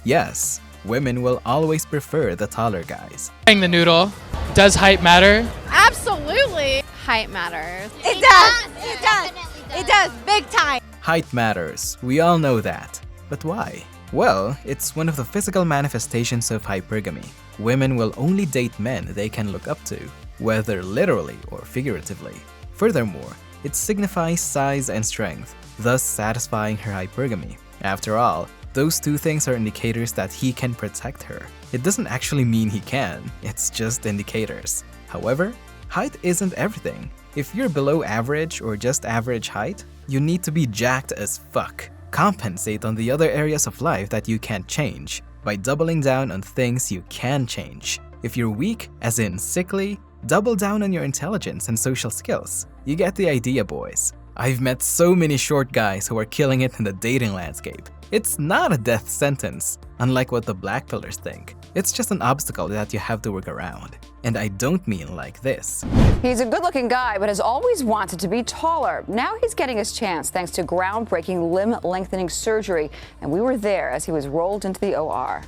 Yes, women will always prefer the taller guys. The noodle. Does height matter? Absolutely. Height matters. It does. It does. It does. Big time. Height matters, we all know that. But why? Well, it's one of the physical manifestations of hypergamy. Women will only date men they can look up to, whether literally or figuratively. Furthermore, it signifies size and strength, thus satisfying her hypergamy. After all, those two things are indicators that he can protect her. It doesn't actually mean he can, it's just indicators. However, height isn't everything. If you're below average or just average height, you need to be jacked as fuck. Compensate on the other areas of life that you can't change by doubling down on things you can change. If you're weak, as in sickly, double down on your intelligence and social skills. You get the idea, boys. I've met so many short guys who are killing it in the dating landscape. It's not a death sentence, unlike what the blackpillers think. It's just an obstacle that you have to work around. And I don't mean like this. He's a good-looking guy, but has always wanted to be taller. Now he's getting his chance thanks to groundbreaking limb-lengthening surgery. And we were there as he was rolled into the OR.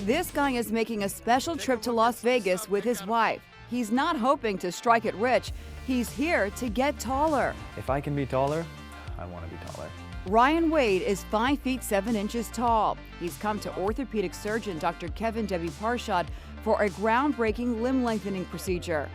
This guy is making a special trip to Las Vegas with his wife. He's not hoping to strike it rich. He's here to get taller. If I can be taller, I want to be taller. Ryan Wade is 5 feet 7 inches tall. He's come to orthopedic surgeon Dr. Kevin Debbie Parshad for a groundbreaking limb lengthening procedure.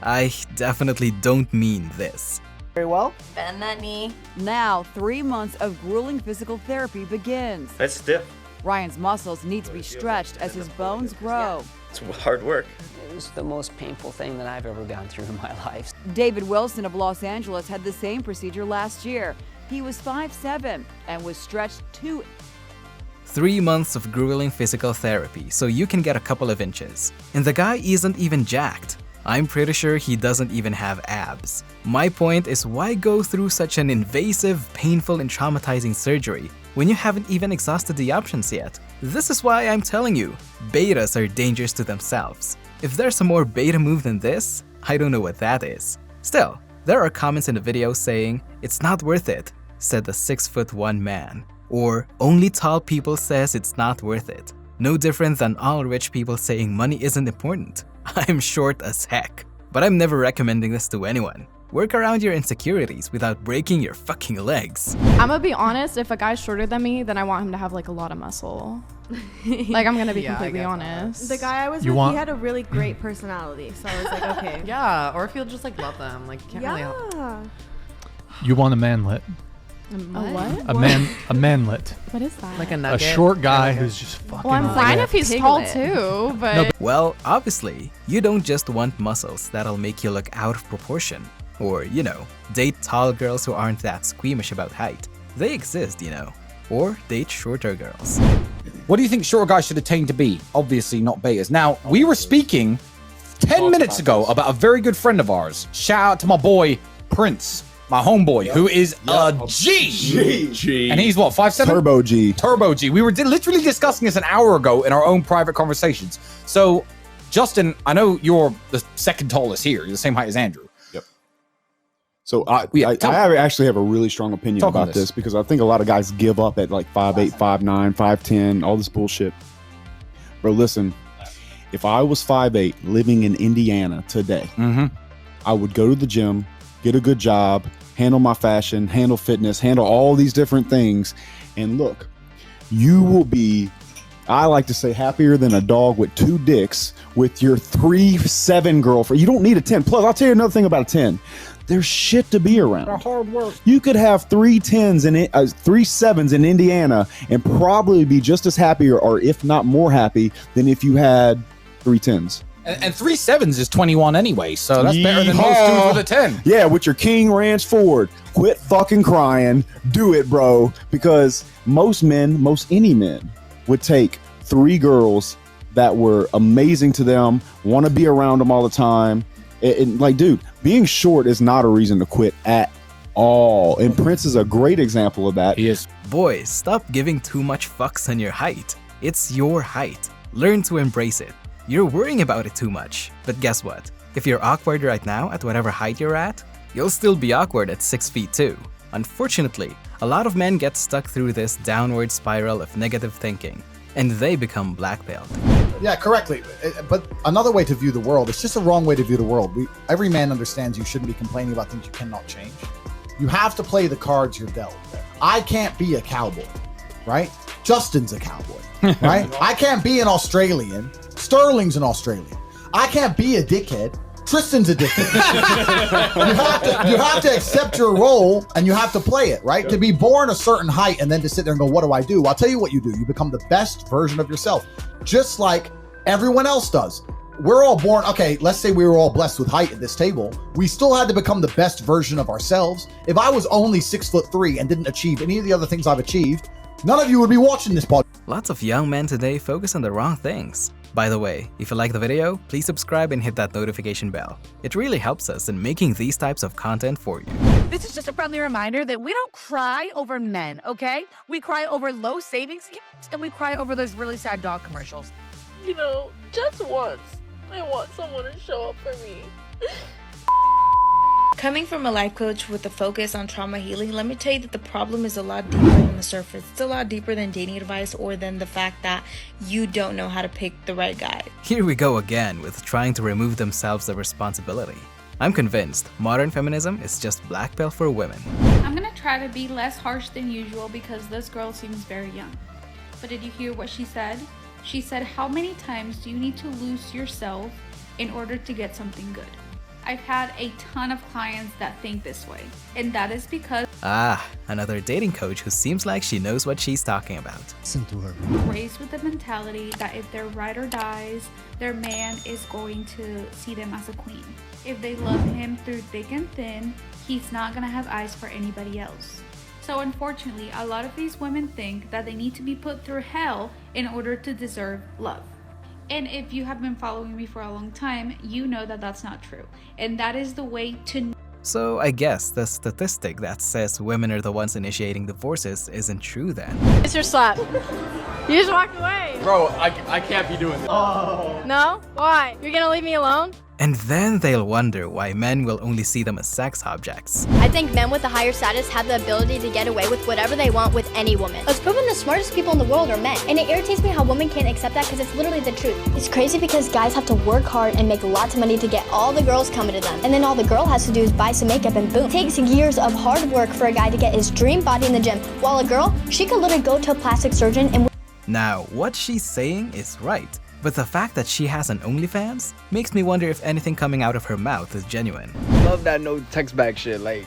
I definitely don't mean this. Very well. Bend that knee. Now, 3 months of grueling physical therapy begins. It's stiff. Ryan's muscles need to be stretched as his bones grow. It's hard work. It was the most painful thing that I've ever gone through in my life. David Wilson of Los Angeles had the same procedure last year. He was 5'7" and was stretched to 3 months of grueling physical therapy so you can get a couple of inches. And the guy isn't even jacked. I'm pretty sure he doesn't even have abs. My point is, why go through such an invasive, painful, and traumatizing surgery when you haven't even exhausted the options yet? This is why I'm telling you, betas are dangerous to themselves. If there's a more beta move than this, I don't know what that is. Still, there are comments in the video saying, "It's not worth it," said the 6'1" man. Or, "Only tall people says it's not worth it." No different than all rich people saying money isn't important. I'm short as heck. But I'm never recommending this to anyone. Work around your insecurities without breaking your fucking legs. I'm gonna be honest, if a guy's shorter than me, then I want him to have like a lot of muscle. Like, I'm gonna be completely honest. The guy I was with, he had a really great personality, so I was like, okay. Yeah, or if you'll just like love them, like you can't really help. You want a manlet. A what? A manlet. What is that? Like a nugget. A short guy who's just fucking. Well, I'm fine if he's tall too, but. No, well, obviously, you don't just want muscles that'll make you look out of proportion. Or, you know, date tall girls who aren't that squeamish about height. They exist, you know. Or date shorter girls. What do you think shorter guys should attain to be? Obviously not betas. Now, we were speaking 10 minutes ago about a very good friend of ours. Shout out to my boy, Prince. My homeboy, who is a G. And he's what, 5'7"? Turbo G. Turbo G. We were literally discussing this an hour ago in our own private conversations. So, Justin, I know you're the second tallest here. You're the same height as Andrew. Yep. So I actually have a really strong opinion about this because I think a lot of guys give up at like 5'8", 5'9", 5'10", all this bullshit. Bro, listen, if I was 5'8", living in Indiana today, I would go to the gym, get a good job, handle my fashion, handle fitness, handle all these different things. And look, you will be, I like to say, happier than a dog with 2 dicks with your 3'7" girlfriend. You don't need a 10. Plus, I'll tell you another thing about a 10. There's shit to be around. Hard work. You could have 3 10s and 3 7s in Indiana and probably be just as happy or if not more happy than if you had 3 10s. And 3 7s is 21 anyway, so that's better than most dudes with a 10. Yeah, with your King Ranch Ford. Quit fucking crying. Do it, bro. Because most any men would take 3 girls that were amazing to them, want to be around them all the time. And like, dude, being short is not a reason to quit at all. And Prince is a great example of that. He is. Boys, stop giving too much fucks on your height. It's your height. Learn to embrace it. You're worrying about it too much. But guess what? If you're awkward right now at whatever height you're at, you'll still be awkward at 6 feet too. Unfortunately, a lot of men get stuck through this downward spiral of negative thinking. and they become black belt. Yeah, correctly. But another way to view the world, it's just a wrong way to view the world. Every man understands you shouldn't be complaining about things you cannot change. You have to play the cards you're dealt. I can't be a cowboy, right? Justin's a cowboy, right? I can't be an Australian. Sterling's an Australian. I can't be a dickhead. Tristan's a dickhead. you have to accept your role and you have to play it, right? To be born a certain height and then to sit there and go, what do I do? I'll tell you what you do. You become the best version of yourself, just like everyone else does. We're all born, okay, let's say we were all blessed with height at this table. We still had to become the best version of ourselves. If I was only 6'3" and didn't achieve any of the other things I've achieved, none of you would be watching this podcast. Lots of young men today focus on the wrong things. By the way, if you like the video, please subscribe and hit that notification bell. It really helps us in making these types of content for you. This is just a friendly reminder that we don't cry over men, okay? We cry over low savings accounts and we cry over those really sad dog commercials. You know, just once, I want someone to show up for me. Coming from a life coach with a focus on trauma healing, let me tell you that the problem is a lot deeper on the surface. It's a lot deeper than dating advice or than the fact that you don't know how to pick the right guy. Here we go again with trying to remove themselves of responsibility. I'm convinced modern feminism is just black belt for women. I'm gonna try to be less harsh than usual because this girl seems very young. But did you hear what she said? She said, how many times do you need to lose yourself in order to get something good? I've had a ton of clients that think this way, and that is because another dating coach who seems like she knows what she's talking about. Listen to her. Raised with the mentality that if their ride or dies, their man is going to see them as a queen. If they love him through thick and thin, he's not gonna have eyes for anybody else. So unfortunately, a lot of these women think that they need to be put through hell in order to deserve love. And if you have been following me for a long time, you know that that's not true. And that is the way to... So I guess the statistic that says women are the ones initiating divorces isn't true then. It's your slap. You just walked away. Bro, I can't be doing this. Oh. No? Why? You're gonna leave me alone? And then they'll wonder why men will only see them as sex objects. I think men with a higher status have the ability to get away with whatever they want with any woman. It's proven the smartest people in the world are men. And it irritates me how women can't accept that because it's literally the truth. It's crazy because guys have to work hard and make lots of money to get all the girls coming to them. And then all the girl has to do is buy some makeup and boom. It takes years of hard work for a guy to get his dream body in the gym. While a girl, she could literally go to a plastic surgeon and... Now, what she's saying is right. But the fact that she has an OnlyFans makes me wonder if anything coming out of her mouth is genuine. Love that no text back shit. Like,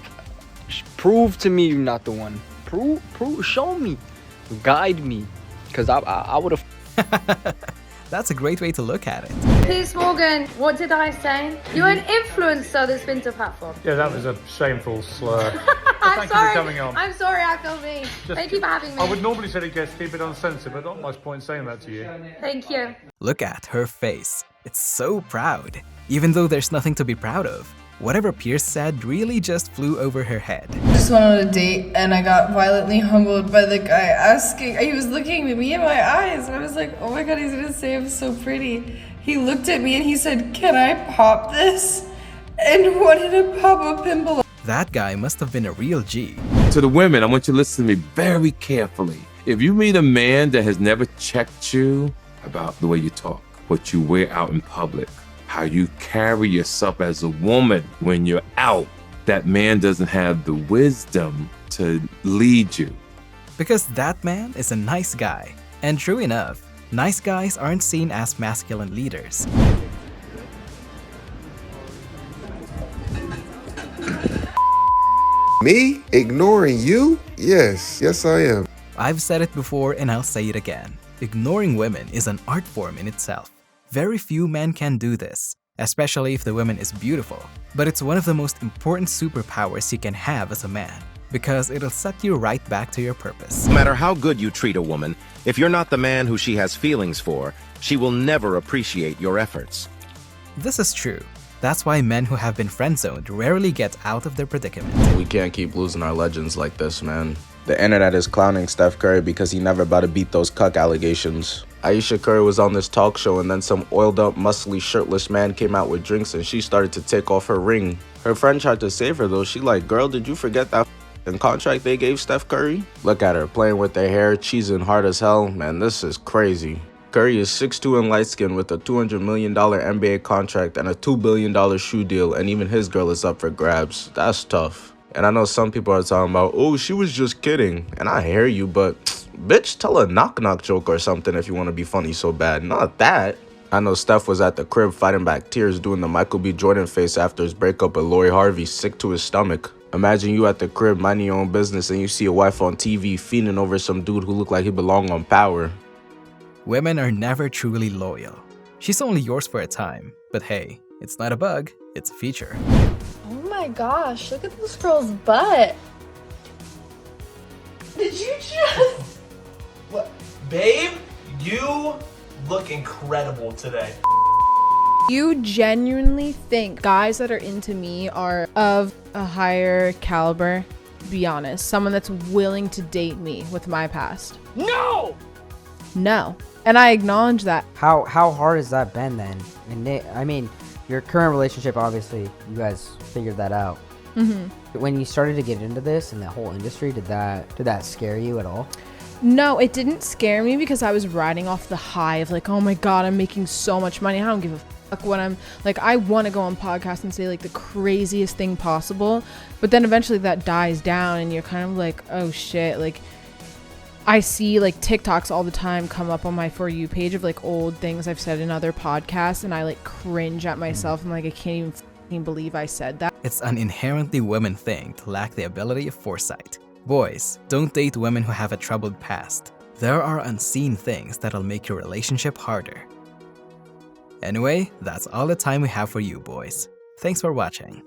prove to me you're not the one. Prove, show me, guide me, cause I would have. That's a great way to look at it. Piers Morgan, what did I say? You're an influencer that's been to platform. Yeah, that was a shameful slur. I'm Thank sorry. you for coming on. I'm sorry, I feel mean. Thank you for having me. I would normally say guess keep it uncensored, but not much point saying that to you. Thank you. Look at her face. It's so proud. Even though there's nothing to be proud of. Whatever Piers said really just flew over her head. Just went on a date and I got violently humbled by the guy asking, he was looking at me in my eyes and I was like, oh my god, he's gonna say I'm so pretty. He looked at me and he said, can I pop this? And wanted to pop a pimple. That guy must have been a real G. To the women, I want you to listen to me very carefully. If you meet a man that has never checked you about the way you talk, what you wear out in public, how you carry yourself as a woman when you're out, that man doesn't have the wisdom to lead you. Because that man is a nice guy. And true enough, nice guys aren't seen as masculine leaders. Me? Ignoring you? Yes I am. I've said it before and I'll say it again. Ignoring women is an art form in itself. Very few men can do this, especially if the woman is beautiful. But it's one of the most important superpowers you can have as a man, because it'll set you right back to your purpose. No matter how good you treat a woman, if you're not the man who she has feelings for, she will never appreciate your efforts. This is true. That's why men who have been friend-zoned rarely get out of their predicament. We can't keep losing our legends like this, man. The internet is clowning Steph Curry because he never about to beat those cuck allegations. Ayesha Curry was on this talk show and then some oiled up, muscly, shirtless man came out with drinks and she started to take off her ring. Her friend tried to save her though. She like, girl, did you forget that acting contract they gave Steph Curry? Look at her, playing with her hair, cheesing hard as hell. Man, this is crazy. Curry is 6'2" and light-skinned with a $200 million NBA contract and a $2 billion shoe deal, and even his girl is up for grabs. That's tough. And I know some people are talking about, oh, she was just kidding. And I hear you, but bitch, tell a knock-knock joke or something if you want to be funny so bad. Not that. I know Steph was at the crib fighting back tears doing the Michael B. Jordan face after his breakup with Lori Harvey, sick to his stomach. Imagine you at the crib minding your own business and you see a wife on TV fiending over some dude who looked like he belonged on Power. Women are never truly loyal. She's only yours for a time, but hey, it's not a bug, it's a feature. Oh my gosh, look at this girl's butt. Did you just... What? Babe, you look incredible today. You genuinely think guys that are into me are of a higher caliber? Be honest, someone that's willing to date me with my past. No! No. And I acknowledge that. How hard has that been then? I mean, your current relationship, obviously, you guys figured that out. Mm-hmm. When you started to get into this and the whole industry, did that scare you at all? No, it didn't scare me because I was riding off the high of like, oh my God, I'm making so much money. I don't give a fuck what I'm like. I want to go on podcasts and say like the craziest thing possible. But then eventually that dies down and you're kind of like, oh shit, like I see like TikToks all the time come up on my For You page of like old things I've said in other podcasts, and I like cringe at myself. I'm like, I can't even fucking believe I said that. It's an inherently women thing to lack the ability of foresight. Boys, don't date women who have a troubled past. There are unseen things that'll make your relationship harder. Anyway, that's all the time we have for you boys. Thanks for watching.